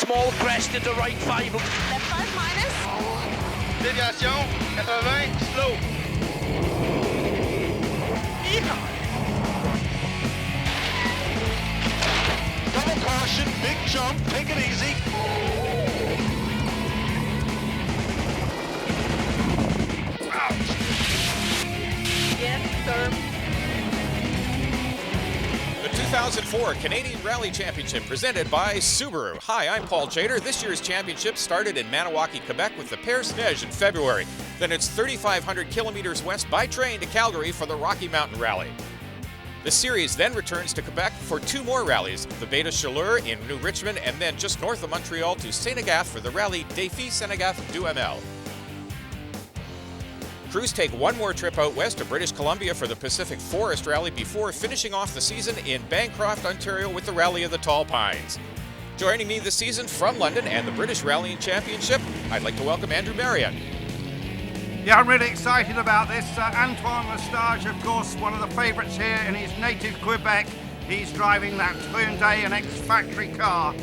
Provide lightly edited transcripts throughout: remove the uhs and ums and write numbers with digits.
small crest into right 5. Left 5 minus. Déviation, 80, slow. Double caution, big jump, take it easy. Ouch. Yes, sir. The 2004 Canadian Rally Championship presented by Subaru. Hi, I'm Paul Chater. This year's championship started in Maniwaki, Quebec with the Père-Neige in February. Then it's 3,500 kilometers west by train to Calgary for the Rocky Mountain Rally. The series then returns to Quebec for 2 more rallies, the Baie de Chaleur in New Richmond and then just north of Montreal to Saint-Agathe for the rally Défi Saint-Agathe-du-Hamel. Crews take 1 more trip out west to British Columbia for the Pacific Forest Rally before finishing off the season in Bancroft, Ontario with the Rally of the Tall Pines. Joining me this season from London and the British Rallying Championship, I'd like to welcome Andrew Marion. Yeah, I'm really excited about this. Antoine Rashard, of course, one of the favourites here in his native Quebec. He's driving that Hyundai and ex-factory car.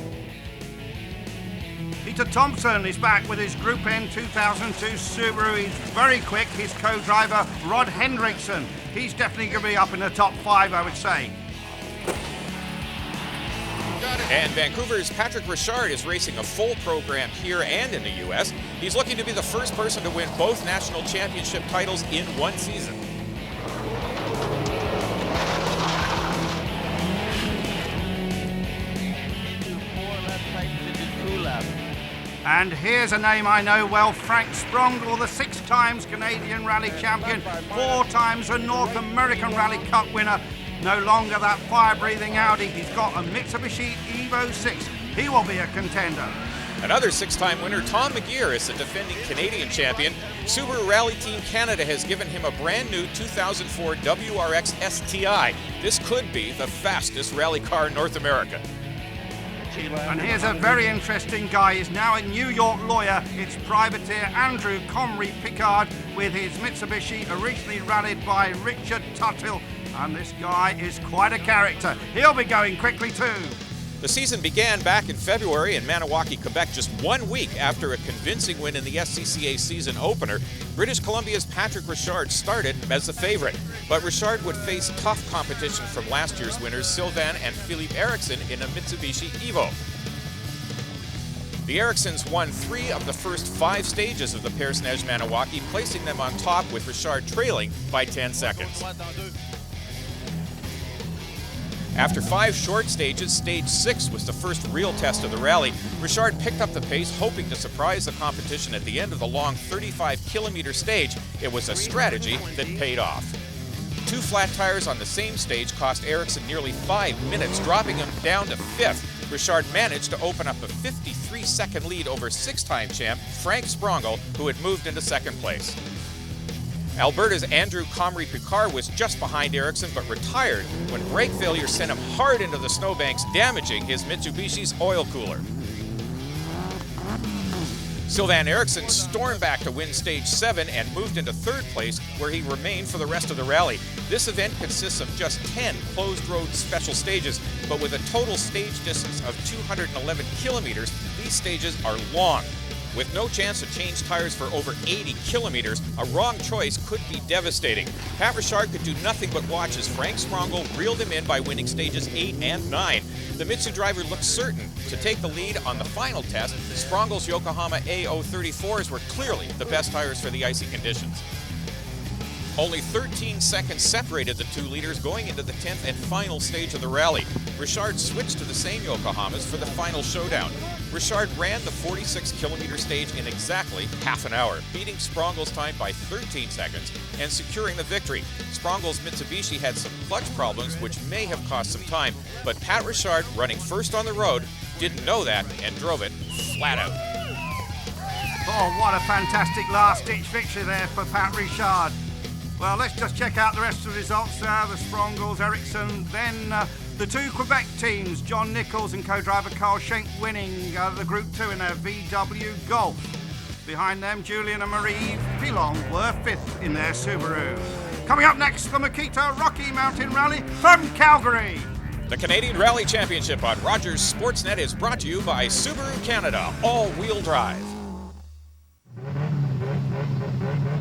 Peter Thompson is back with his Group N 2002 Subaru. He's very quick. His co-driver, Rod Hendrickson. He's definitely going to be up in the top 5, I would say. And Vancouver's Patrick Rashard is racing a full program here and in the U.S. He's looking to be the first person to win both national championship titles in one season. And here's a name I know well, Frank Sprongle, the 6 times Canadian Rally champion, 4 times a North American Rally Cup winner. No longer that fire-breathing Audi. He's got a Mitsubishi Evo 6. He will be a contender. Another 6-time winner, Tom McGeer, is the defending Canadian champion. Subaru Rally Team Canada has given him a brand new 2004 WRX STI. This could be the fastest rally car in North America. And here's a very interesting guy. He's now a New York lawyer. It's privateer Andrew Comrie Pickard with his Mitsubishi, originally rallied by Richard Tuthill. And this guy is quite a character. He'll be going quickly too. The season began back in February in Maniwaki, Quebec, just 1 week after a convincing win in the SCCA season opener. British Columbia's Patrick Rashard started as the favorite, but Rashard would face tough competition from last year's winners Sylvain and Philippe Eriksson in a Mitsubishi Evo. The Erikssons won 3 of the first 5 stages of the Père-Neige Maniwaki, placing them on top with Rashard trailing by 10 seconds. After 5 short stages, stage 6 was the first real test of the rally. Rashard picked up the pace, hoping to surprise the competition at the end of the long 35-kilometer stage. It was a strategy that paid off. 2 flat tires on the same stage cost Eriksson nearly 5 minutes, dropping him down to 5th. Rashard managed to open up a 53-second lead over 6-time champ Frank Sprongle, who had moved into 2nd place. Alberta's Andrew Comrie Pickard was just behind Eriksson but retired when brake failure sent him hard into the snowbanks, damaging his Mitsubishi's oil cooler. Sylvain Eriksson stormed back to win stage 7 and moved into 3rd place, where he remained for the rest of the rally. This event consists of just 10 closed-road special stages, but with a total stage distance of 211 kilometers, these stages are long. With no chance to change tires for over 80 kilometers, a wrong choice could be devastating. Pat Rashard could do nothing but watch as Frank Sprongle reeled him in by winning stages 8 and 9. The Mitsu driver looked certain to take the lead on the final test. Sprongle's Yokohama A034s were clearly the best tires for the icy conditions. Only 13 seconds separated the 2 leaders going into the 10th and final stage of the rally. Rashard switched to the same Yokohamas for the final showdown. Rashard ran the 46-kilometer stage in exactly half an hour, beating Sprongle's time by 13 seconds and securing the victory. Sprongle's Mitsubishi had some clutch problems which may have cost some time, but Pat Rashard, running first on the road, didn't know that and drove it flat out. Oh, what a fantastic last-ditch victory there for Pat Rashard. Well, let's just check out the rest of the results. The Sprongles, Eriksson, then the 2 Quebec teams, John Nichols and co-driver Carl Schenk winning the Group 2 in their VW Golf. Behind them, Julian and Marie Pilon were 5th in their Subaru. Coming up next, the Makita Rocky Mountain Rally from Calgary. The Canadian Rally Championship on Rogers Sportsnet is brought to you by Subaru Canada, all-wheel drive.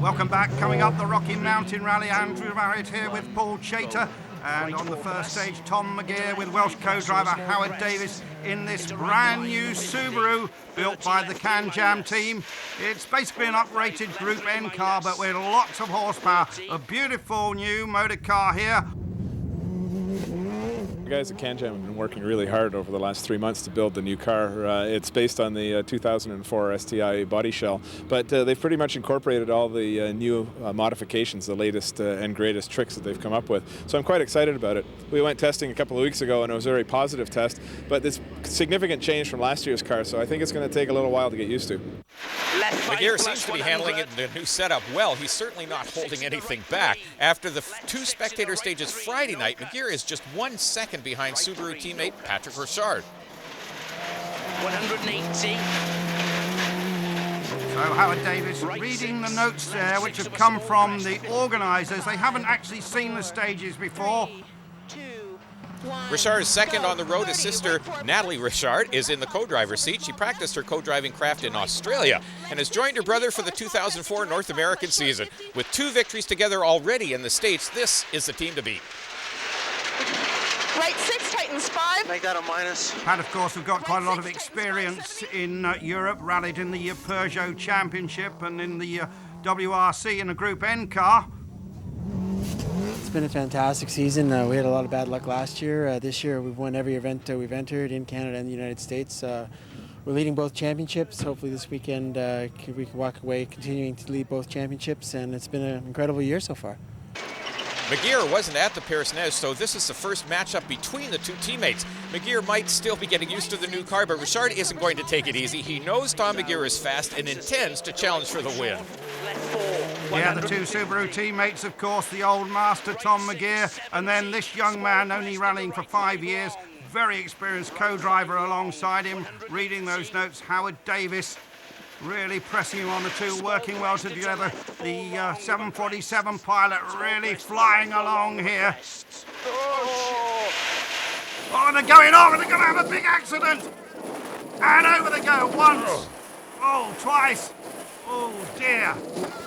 Welcome back. Coming up the Rocky Mountain Rally, Andrew Marriott here with Paul Chater. And on the first stage, Tom McGear with Welsh co-driver Howard Davis in this brand new Subaru built by the Can-Jam team. It's basically an uprated Group N car, but with lots of horsepower. A beautiful new motor car here. The guys at Can-Jam have been working really hard over the last 3 months to build the new car. It's based on the 2004 STI body shell, but they've pretty much incorporated all the new modifications, the latest and greatest tricks that they've come up with. So I'm quite excited about it. We went testing a couple of weeks ago and it was a very positive test, but it's significant change from last year's car, so I think it's going to take a little while to get used to. McGear seems to be handling it in the new setup well. He's certainly not holding anything back. After the two spectator stages Friday night, McGear is just 1 second behind Subaru teammate Patrick Rashard. 180. So Howard Davis reading the notes there, which have come from the organisers. They haven't actually seen the stages before. Rashard is second on the road. His sister, Natalie Rashard, is in the co-driver's seat. She practiced her co-driving craft in Australia and has joined her brother for the 2004 North American season. With 2 victories together already in the States, this is the team to beat. Right 6, tightens 5. Make that a minus. And of course, we've got quite a lot of experience in Europe, rallied in the Peugeot Championship and in the WRC in a Group N car. It's been a fantastic season. We had a lot of bad luck last year. This year we've won every event we've entered in Canada and the United States. We're leading both championships. Hopefully this weekend we can walk away continuing to lead both championships, and it's been an incredible year so far. McGear wasn't at the Paris-Nice, so this is the first matchup between the two teammates. McGear might still be getting used to the new car, but Rashard isn't going to take it easy. He knows Tom McGear is fast and intends to challenge for the win. Yeah, the 2 Subaru teammates, of course, the old master Tom McGear, and then this young man only rallying for 5 years, very experienced co-driver alongside him, reading those notes, Howard Davis. Really pressing him on the 2, working well together. The 747 pilot really flying along here. Oh, they're going over, they're going to have a big accident. And over they go, once, oh, twice. Oh dear.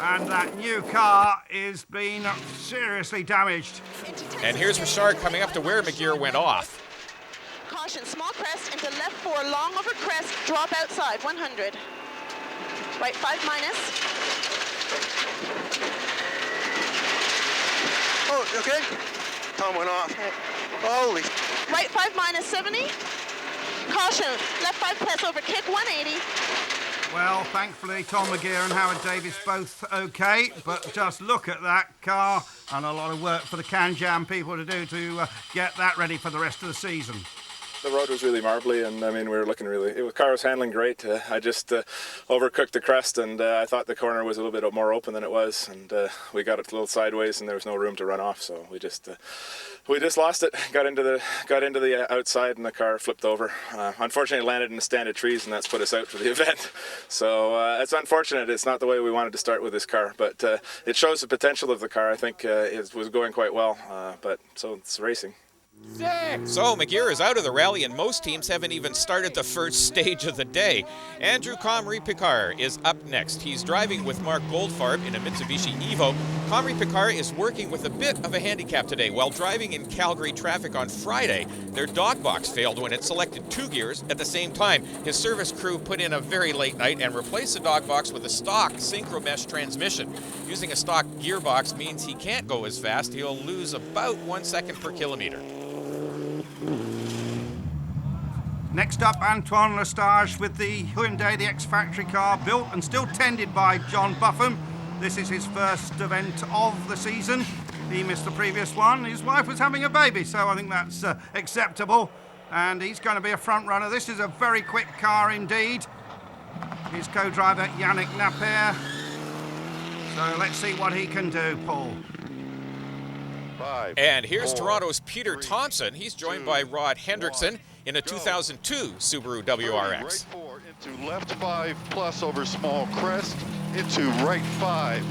And that new car is being seriously damaged. And here's Rashard coming up to where McGear went off. Caution, small crest into left 4, long over crest, drop outside, 100. Right 5 minus. Oh, you okay? Tom went off. Holy. Right 5 minus 70. Caution, left 5 press over kick, 180. Well, thankfully, Tom McGear and Howard Davis both okay, but just look at that car, and a lot of work for the Can-Jam people to do to get that ready for the rest of the season. The road was really marbly, and I mean, we were looking really. The car was handling great. I just overcooked the crest, and I thought the corner was a little bit more open than it was, and we got it a little sideways, and there was no room to run off. So we just lost it. Got into the outside, and the car flipped over. Unfortunately, it landed in a stand of trees, and that's put us out for the event. So it's unfortunate. It's not the way we wanted to start with this car, but it shows the potential of the car. I think it was going quite well, but so it's racing. So McGear is out of the rally, and most teams haven't even started the first stage of the day. Andrew Comrie-Picard is up next. He's driving with Mark Goldfarb in a Mitsubishi Evo. Comrie-Picard is working with a bit of a handicap today. While driving in Calgary traffic on Friday, their dog box failed when it selected 2 gears at the same time. His service crew put in a very late night and replaced the dog box with a stock synchro mesh transmission. Using a stock gearbox means he can't go as fast. He'll lose about 1 second per kilometer. Next up, Antoine Lestage with the Hyundai, the X-Factory car, built and still tended by John Buffum. This is his first event of the season. He missed the previous one. His wife was having a baby, so I think that's acceptable. And he's going to be a front runner. This is a very quick car indeed. His co-driver, Yannick Napier. So let's see what he can do, Paul. 5, And here's 4, Toronto's Peter 3, Thompson. He's joined 2, by Rod Hendrickson 1, in a 2002 Subaru WRX. Right 4 into left 5 plus over small crest into right 5.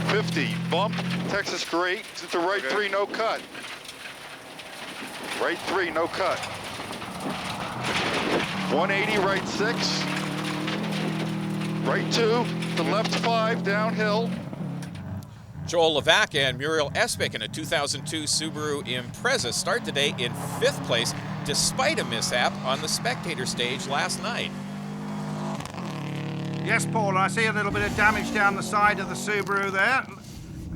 50 bump, Texas great into right 3, no cut. Right 3, no cut. 180, right 6. Right 2, to left 5, downhill. Joel Levac and Muriel Espick in a 2002 Subaru Impreza start the day in 5th place despite a mishap on the spectator stage last night. Yes, Paul, I see a little bit of damage down the side of the Subaru there.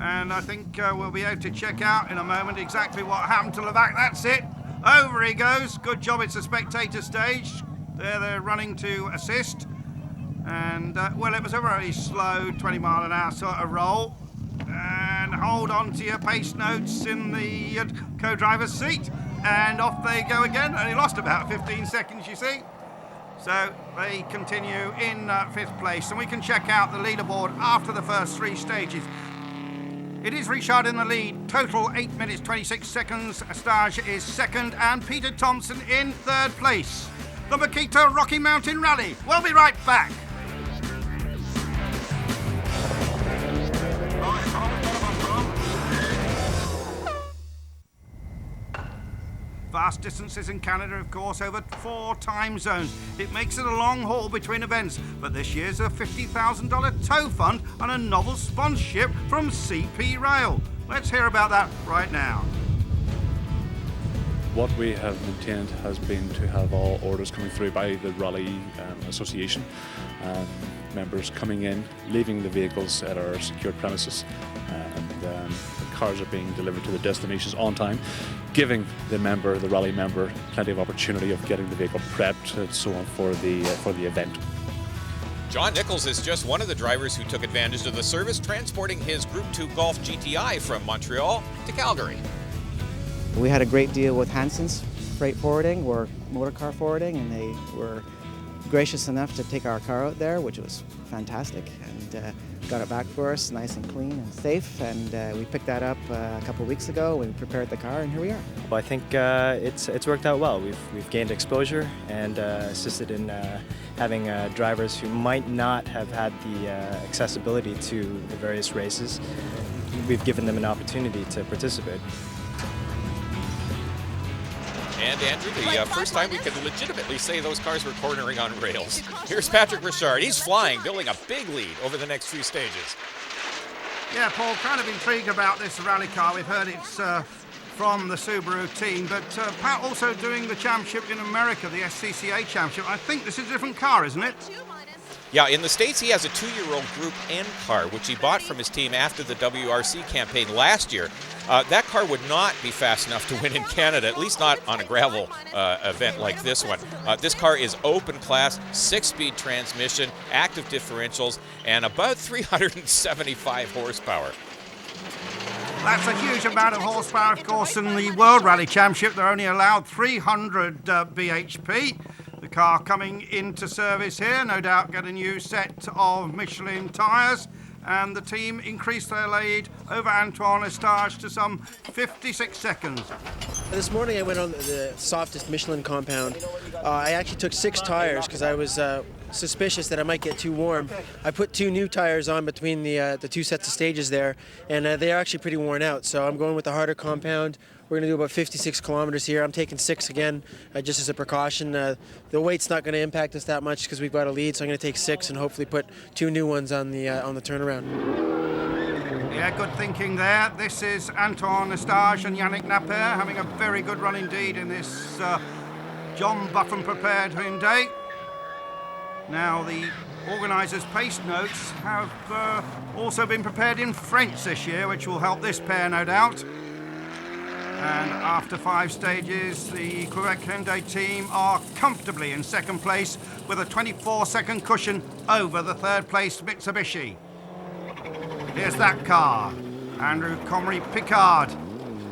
And I think we'll be able to check out in a moment exactly what happened to Levac. That's it. Over he goes. Good job, it's a spectator stage. There they're running to assist. And, well, it was a very slow 20-mile-an-hour sort of roll. And hold on to your pace notes in the co-driver's seat. And off they go again. And he lost about 15 seconds, you see. So they continue in 5th place. And we can check out the leaderboard after the first 3 stages. It is Rashard in the lead. Total 8 minutes 26 seconds. Stage is 2nd. And Peter Thompson in 3rd place. The Makita Rocky Mountain Rally. We'll be right back. Vast distances in Canada, of course, over 4 time zones. It makes it a long haul between events, but this year's a $50,000 tow fund and a novel sponsorship from CP Rail. Let's hear about that right now. What we have maintained has been to have all orders coming through by the Rally Association, members coming in, leaving the vehicles at our secured premises, and the cars are being delivered to the destinations on time, giving the rally member, plenty of opportunity of getting the vehicle prepped and so on for the event. John Nichols is just one of the drivers who took advantage of the service, transporting his Group 2 Golf GTI from Montreal to Calgary. We had a great deal with Hanson's Freight Forwarding, or Motor Car Forwarding, and they were gracious enough to take our car out there, which was fantastic, and got it back for us nice and clean and safe, and we picked that up a couple of weeks ago. We prepared the car, and here we are. Well, I think it's worked out well. We've gained exposure and assisted in having drivers who might not have had the accessibility to the various races. We've given them an opportunity to participate. And Andrew, the first time we could legitimately say those cars were cornering on rails. Here's Patrick Rashard. He's flying, building a big lead over the next few stages. Yeah, Paul, kind of intrigued about this rally car. We've heard it's from the Subaru team, but Pat also doing the championship in America, the SCCA championship. I think this is a different car, isn't it? Yeah, in the States, he has a 2-year-old Group N car, which he bought from his team after the WRC campaign last year. That car would not be fast enough to win in Canada, at least not on a gravel event like this one. This car is open class, 6-speed transmission, active differentials, and about 375 horsepower. That's a huge amount of horsepower, of course. In the World Rally Championship, they're only allowed 300 bhp. The car coming into service here, no doubt get a new set of Michelin tyres, and the team increased their lead over Antoine Lestage to some 56 seconds. This morning I went on the softest Michelin compound. I actually took 6 tires because I was suspicious that I might get too warm. I put 2 new tires on between the 2 sets of stages there, and they're actually pretty worn out, so I'm going with the harder compound. We're going to do about 56 kilometers here. I'm taking 6 again, just as a precaution. The weight's not going to impact us that much because we've got a lead, so I'm going to take 6 and hopefully put 2 new ones on the turnaround. Yeah, good thinking there. This is Antoine Lestage and Yannick Naper having a very good run indeed in this John Buffon prepared Hyundai. Now the organisers' pace notes have also been prepared in French this year, which will help this pair, no doubt. And after 5 stages, the Quebec Hyundai team are comfortably in 2nd place with a 24-second cushion over the 3rd place Mitsubishi. Here's that car, Andrew Comrie Picard.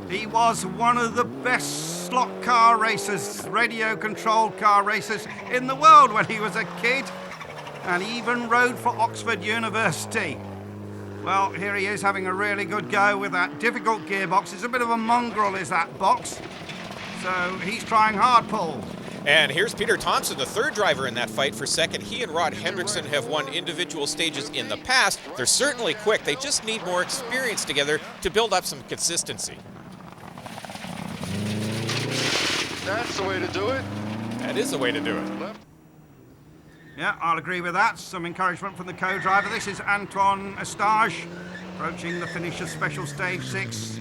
He was one of the best slot car racers, radio-controlled car racers in the world when he was a kid, and even rode for Oxford University. Well, here he is having a really good go with that difficult gearbox. It's a bit of a mongrel, is that box. So he's trying hard, Paul. And here's Peter Thompson, the 3rd driver in that fight for 2nd. He and Rod Hendrickson have won individual stages in the past. They're certainly quick. They just need more experience together to build up some consistency. That's the way to do it. That is the way to do it. Left. Yeah, I'll agree with that. Some encouragement from the co-driver. This is Antoine Estage approaching the finish of Special Stage 6.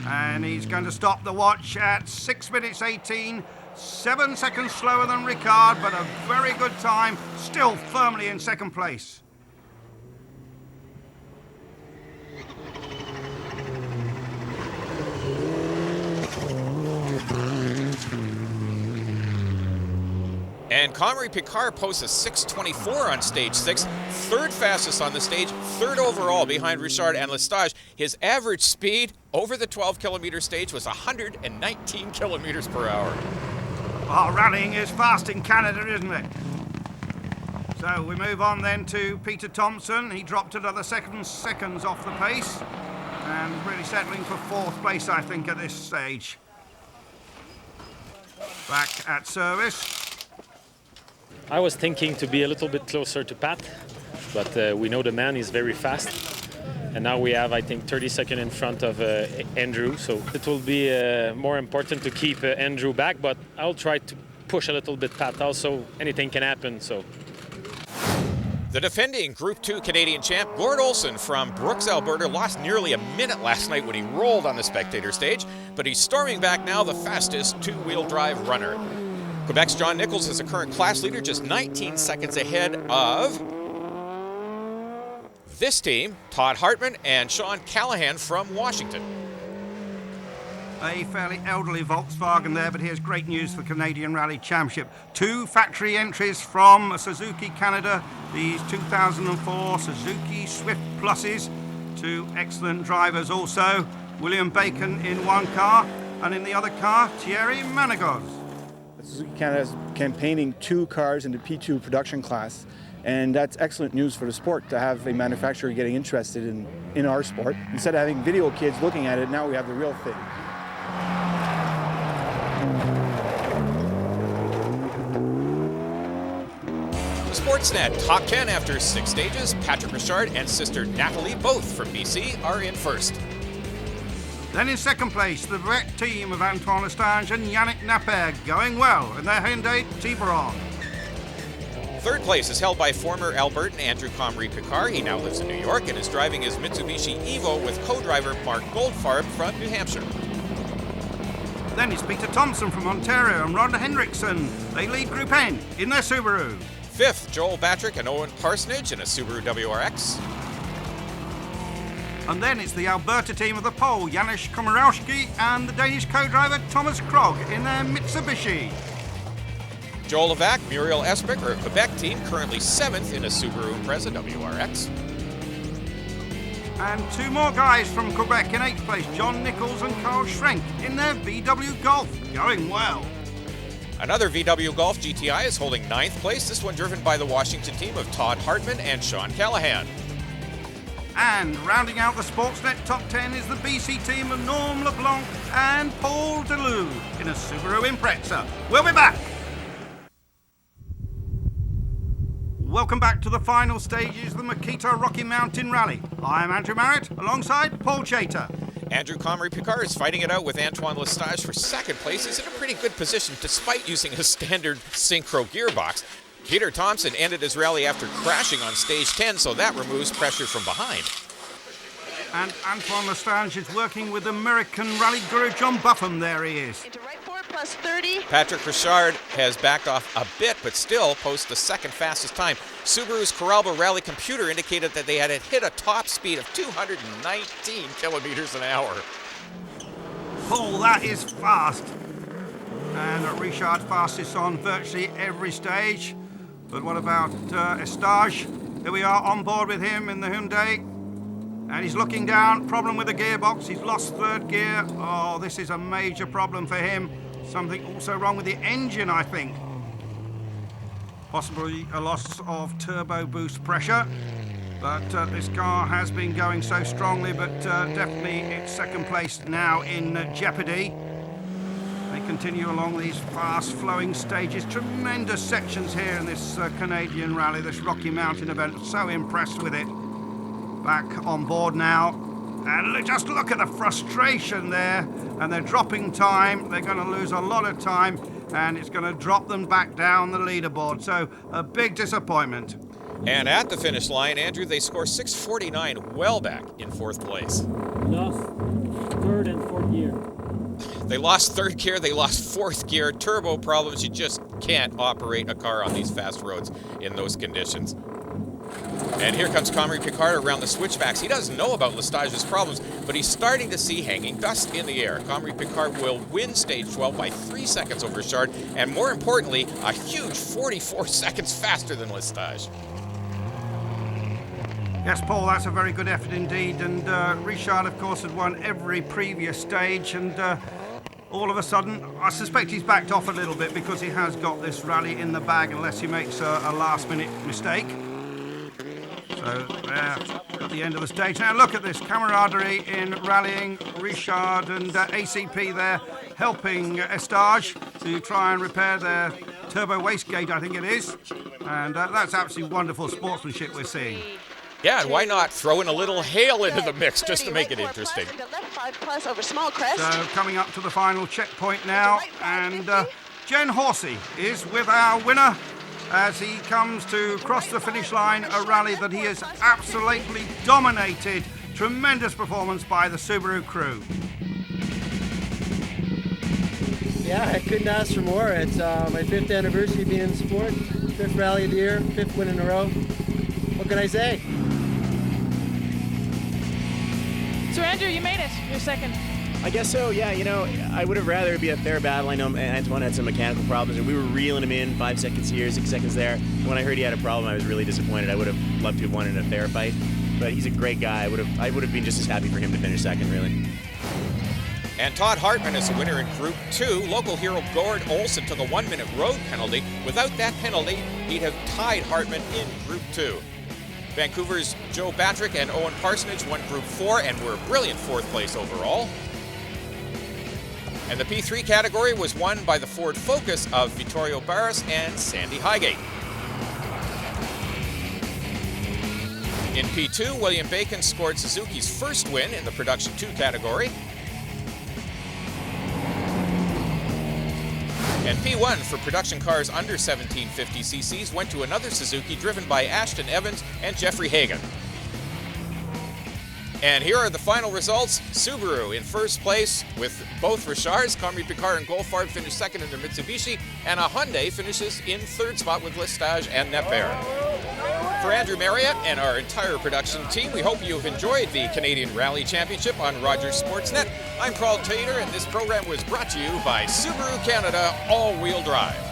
And he's going to stop the watch at 6 minutes 18. 7 seconds slower than Ricard, but a very good time. Still firmly in second place. And Comrie Picard posts a 6:24 on stage 6, third fastest on the stage, third overall behind Rashard and Lestage. His average speed over the 12-kilometer stage was 119 kilometers per hour. Oh, rallying is fast in Canada, isn't it? So we move on then to Peter Thompson. He dropped another seconds off the pace and really settling for fourth place, I think, at this stage. Back at service. I was thinking to be a little bit closer to Pat, but we know the man is very fast. And now we have, I think, 30 seconds in front of Andrew. So it will be more important to keep Andrew back, but I'll try to push a little bit Pat also. Anything can happen, so. The defending Group 2 Canadian champ, Gord Olson from Brooks, Alberta, lost nearly a minute last night when he rolled on the spectator stage, but he's storming back now, the fastest two-wheel drive runner. Quebec's John Nichols is the current class leader, just 19 seconds ahead of this team, Todd Hartman and Sean Callahan from Washington. A fairly elderly Volkswagen there, but here's great news for Canadian Rally Championship. 2 factory entries from Suzuki Canada, these 2004 Suzuki Swift Pluses. 2 excellent drivers also. William Bacon in one car, and in the other car, Thierry Managos. Suzuki Canada is campaigning 2 cars in the P2 production class, and that's excellent news for the sport to have a manufacturer getting interested in our sport. Instead of having video kids looking at it, now we have the real thing. Sportsnet top 10 after 6 stages. Patrick Rashard and sister Natalie, both from BC, are in first. Then in second place, the Brett team of Antoine Lestage and Yannick Naper going well in their Hyundai Tiburon. Third place is held by former Albertan Andrew Comrie Picard. He now lives in New York and is driving his Mitsubishi Evo with co-driver Mark Goldfarb from New Hampshire. Then it's Peter Thompson from Ontario and Rhonda Hendrickson. They lead Group N in their Subaru. Fifth, Joel Batrick and Owen Parsonage in a Subaru WRX. And then it's the Alberta team of the pole, Janusz Komorowski and the Danish co-driver Thomas Krog in their Mitsubishi. Joel Levac, Muriel Esbeck are a Quebec team, currently 7th in a Subaru Impreza WRX. And 2 more guys from Quebec in 8th place, John Nichols and Carl Schrenk in their VW Golf, going well. Another VW Golf GTI is holding 9th place, this one driven by the Washington team of Todd Hartman and Sean Callahan. And rounding out the Sportsnet top 10 is the BC team of Norm LeBlanc and Paul Deleu in a Subaru Impreza. We'll be back. Welcome back to the final stages of the Makita Rocky Mountain Rally. I'm Andrew Marriott alongside Paul Chater. Andrew Comrie Picard is fighting it out with Antoine Lestage for second place. He's in a pretty good position despite using a standard synchro gearbox. Peter Thompson ended his rally after crashing on stage 10, so that removes pressure from behind. And Antoine Lestage is working with American rally guru John Buffum. There he is. Into right 4 plus 30. Patrick Rashard has backed off a bit, but still posts the second fastest time. Subaru's Coralba Rally computer indicated that they had hit a top speed of 219 kilometers an hour. Paul, that is fast. And Rashard fastest on virtually every stage. But what about Estage? Here we are on board with him in the Hyundai. And he's looking down, problem with the gearbox. He's lost third gear. Oh, this is a major problem for him. Something also wrong with the engine, I think. Possibly a loss of turbo boost pressure. But this car has been going so strongly, but definitely it's second place now in jeopardy. They continue along these fast-flowing stages. Tremendous sections here in this Canadian rally, this Rocky Mountain event. So impressed with it. Back on board now. And just look at the frustration there. And they're dropping time. They're going to lose a lot of time. And it's going to drop them back down the leaderboard. So a big disappointment. And at the finish line, Andrew, they score 6:49, well back in fourth place. Lost third and fourth gear. They lost third gear, they lost fourth gear, turbo problems. You just can't operate a car on these fast roads in those conditions. And here comes Calgary Picard around the switchbacks. He doesn't know about Lestage's problems, but he's starting to see hanging dust in the air. Calgary Picard will win stage 12 by 3 seconds over Rashard, and more importantly, a huge 44 seconds faster than Lestage. Yes, Paul, that's a very good effort indeed. And Rashard, of course, had won every previous stage. And all of a sudden, I suspect he's backed off a little bit because he has got this rally in the bag unless he makes a last-minute mistake. So there at the end of the stage. Now look at this camaraderie in rallying. Rashard and ACP there helping Estage to try and repair their turbo wastegate, I think it is. And that's absolutely wonderful sportsmanship we're seeing. Yeah, and why not throw in a little hail into the mix just to make it interesting? So coming up to the final checkpoint now, and Jen Horsey is with our winner as he comes to cross the finish line, a rally that he has absolutely dominated. Tremendous performance by the Subaru crew. Yeah, I couldn't ask for more. It's my 5th anniversary being in sport, 5th rally of the year, 5th win in a row. What can I say? So Andrew, you made it. You're second. I guess so, yeah. You know, I would have rather it be a fair battle. I know Antoine had some mechanical problems, and we were reeling him in 5 seconds here, 6 seconds there. When I heard he had a problem, I was really disappointed. I would have loved to have won in a fair fight, but he's a great guy. I would have been just as happy for him to finish second, really. And Todd Hartman is the winner in Group 2. Local hero Gord Olson took a 1-minute road penalty. Without that penalty, he'd have tied Hartman in Group 2. Vancouver's Joe Batrick and Owen Parsonage won Group 4 and were a brilliant 4th place overall. And the P3 category was won by the Ford Focus of Vittorio Barras and Sandy Highgate. In P2, William Bacon scored Suzuki's first win in the Production 2 category. And P1 for production cars under 1750 cc's went to another Suzuki driven by Ashton Evans and Jeffrey Hagan. And here are the final results. Subaru in first place with both Rashards. Calgary Picard and Goldfarb finished second in their Mitsubishi, and a Hyundai finishes in third spot with Lestage and Nepper. For Andrew Marriott and our entire production team, we hope you've enjoyed the Canadian Rally Championship on Rogers Sportsnet. I'm Paul Tater, and this program was brought to you by Subaru Canada All-Wheel Drive.